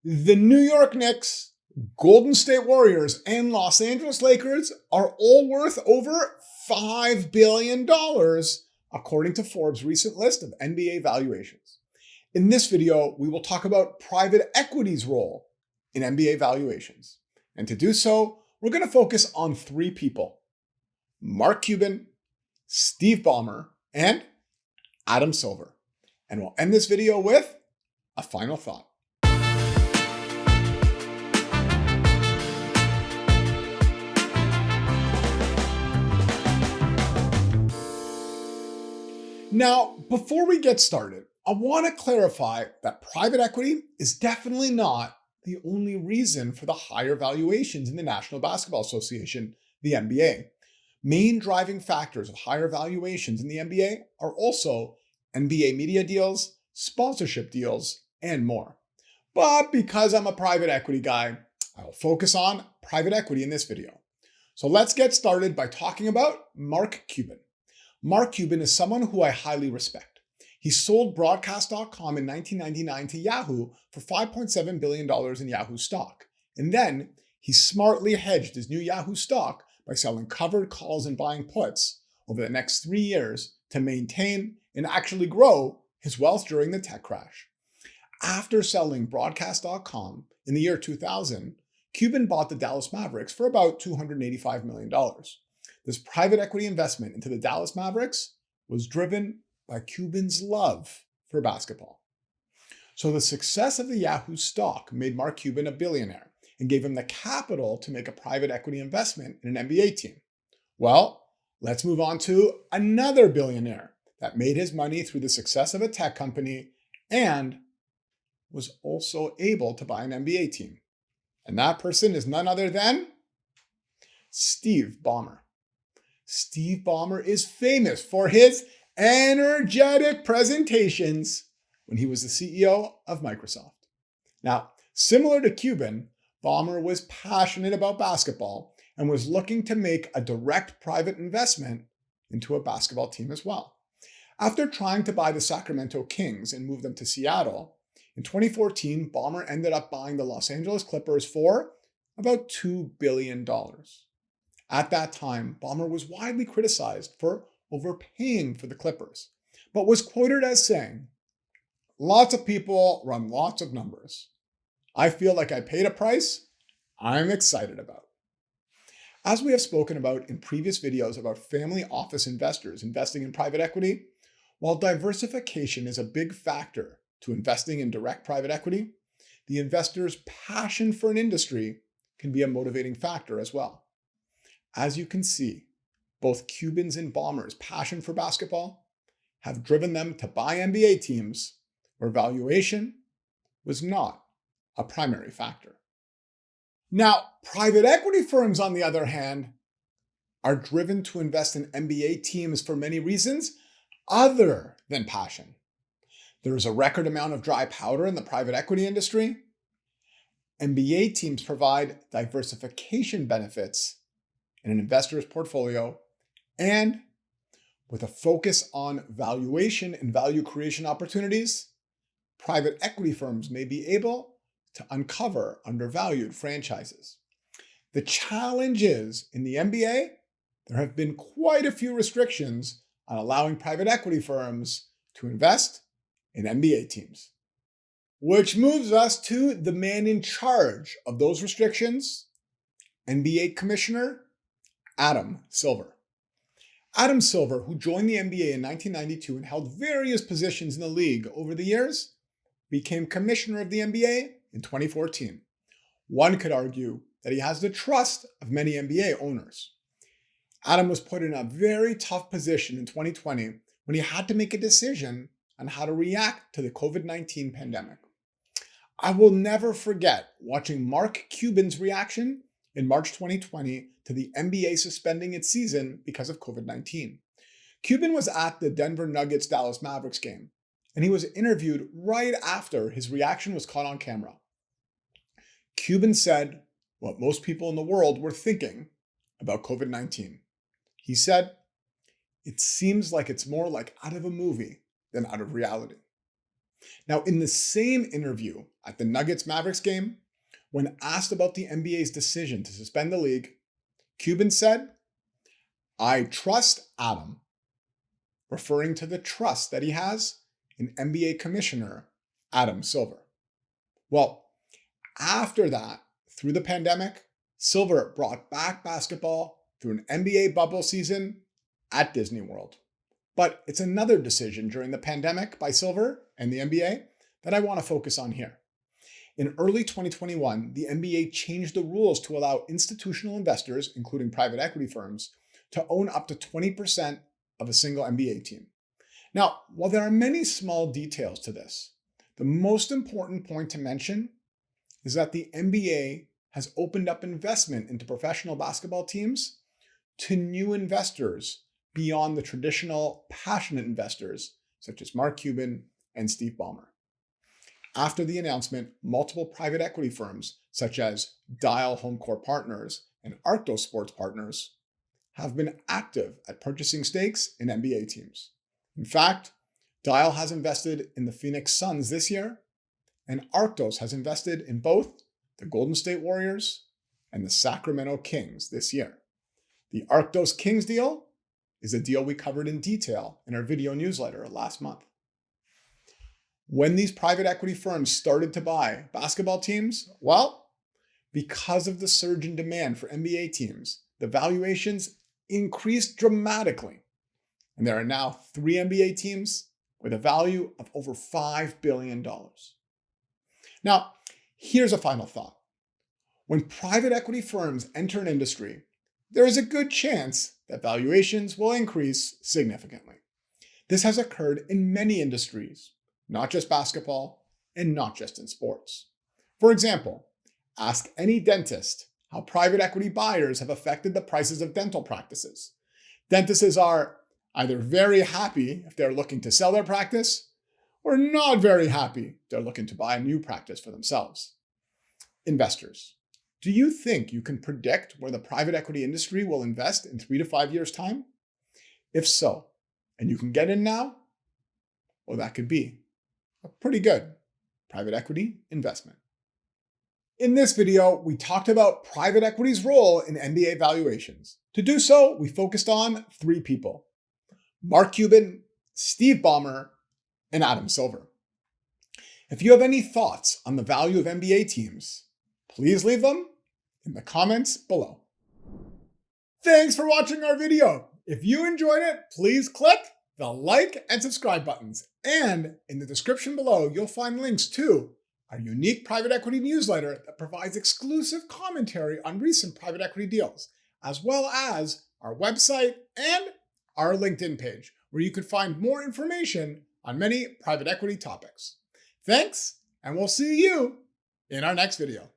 The New York Knicks, Golden State Warriors, and Los Angeles Lakers are all worth over $5 billion, according to Forbes' recent list of NBA valuations. In this video, we will talk about private equity's role in NBA valuations. And to do so, we're going to focus on three people: Mark Cuban, Steve Ballmer, and Adam Silver. And we'll end this video with a final thought. Now, before we get started, I want to clarify that private equity is definitely not the only reason for the higher valuations in the National Basketball Association, the NBA. Main driving factors of higher valuations in the NBA are also NBA media deals, sponsorship deals, and more. But because I'm a private equity guy, I will focus on private equity in this video. So let's get started by talking about Mark Cuban. Mark Cuban is someone who I highly respect. He sold Broadcast.com in 1999 to Yahoo for $5.7 billion in Yahoo stock. And then he smartly hedged his new Yahoo stock by selling covered calls and buying puts over the next 3 years to maintain and actually grow his wealth during the tech crash. After selling Broadcast.com in the year 2000, Cuban bought the Dallas Mavericks for about $285 million. This private equity investment into the Dallas Mavericks was driven by Cuban's love for basketball. So the success of the Yahoo stock made Mark Cuban a billionaire and gave him the capital to make a private equity investment in an NBA team. Well, let's move on to another billionaire that made his money through the success of a tech company and was also able to buy an NBA team. And that person is none other than Steve Ballmer. Steve Ballmer is famous for his energetic presentations when he was the CEO of Microsoft. Now, similar to Cuban, Ballmer was passionate about basketball and was looking to make a direct private investment into a basketball team as well. After trying to buy the Sacramento Kings and move them to Seattle, in 2014, Ballmer ended up buying the Los Angeles Clippers for about $2 billion. At that time, Ballmer was widely criticized for overpaying for the Clippers, but was quoted as saying, "Lots of people run lots of numbers. I feel like I paid a price I'm excited about." As we have spoken about in previous videos about family office investors investing in private equity, while diversification is a big factor to investing in direct private equity, the investor's passion for an industry can be a motivating factor as well. As you can see, both Cuban's and Ballmer's passion for basketball have driven them to buy NBA teams where valuation was not a primary factor. Now, private equity firms, on the other hand, are driven to invest in NBA teams for many reasons other than passion. There is a record amount of dry powder in the private equity industry. NBA teams provide diversification benefits in an investor's portfolio, and with a focus on valuation and value creation opportunities, private equity firms may be able to uncover undervalued franchises. The challenge is, in the NBA, there have been quite a few restrictions on allowing private equity firms to invest in NBA teams. Which moves us to the man in charge of those restrictions, NBA Commissioner Adam Silver. Adam Silver, who joined the NBA in 1992 and held various positions in the league over the years, became commissioner of the NBA in 2014. One could argue that he has the trust of many NBA owners. Adam was put in a very tough position in 2020 when he had to make a decision on how to react to the COVID-19 pandemic. I will never forget watching Mark Cuban's reaction in March 2020 to the NBA suspending its season because of COVID-19. Cuban was at the Denver Nuggets Dallas Mavericks game, and he was interviewed right after his reaction was caught on camera. Cuban said what most people in the world were thinking about COVID-19. He said, "It seems like it's more like out of a movie than out of reality." Now, in the same interview at the Nuggets Mavericks game, when asked about the NBA's decision to suspend the league, Cuban said, "I trust Adam," referring to the trust that he has in NBA Commissioner Adam Silver. Well, after that, through the pandemic, Silver brought back basketball through an NBA bubble season at Disney World. But it's another decision during the pandemic by Silver and the NBA that I want to focus on here. In early 2021, the NBA changed the rules to allow institutional investors, including private equity firms, to own up to 20% of a single NBA team. Now, while there are many small details to this, the most important point to mention is that the NBA has opened up investment into professional basketball teams to new investors beyond the traditional passionate investors such as Mark Cuban and Steve Ballmer. After the announcement, multiple private equity firms such as Dyal Homecourt Partners and Arctos Sports Partners have been active at purchasing stakes in NBA teams. In fact, Dyal has invested in the Phoenix Suns this year, and Arctos has invested in both the Golden State Warriors and the Sacramento Kings this year. The Arctos Kings deal is a deal we covered in detail in our video newsletter last month. When these private equity firms started to buy basketball teams, well, because of the surge in demand for NBA teams, the valuations increased dramatically. And there are now 3 NBA teams with a value of over $5 billion. Now, here's a final thought. When private equity firms enter an industry, there is a good chance that valuations will increase significantly. This has occurred in many industries, not just basketball and not just in sports. For example, ask any dentist how private equity buyers have affected the prices of dental practices. Dentists are either very happy if they're looking to sell their practice or not very happy if they're looking to buy a new practice for themselves. Investors, do you think you can predict where the private equity industry will invest in 3 to 5 years' time? If so, and you can get in now, well, that could be a pretty good private equity investment. In this video, we talked about private equity's role in NBA valuations. To do so, we focused on 3 people: Mark Cuban, Steve Ballmer, and Adam Silver. If you have any thoughts on the value of NBA teams, please leave them in the comments below. Thanks for watching our video. If you enjoyed it, please click the like and subscribe buttons. And in the description below, you'll find links to our unique private equity newsletter that provides exclusive commentary on recent private equity deals, as well as our website and our LinkedIn page, where you can find more information on many private equity topics. Thanks, and we'll see you in our next video.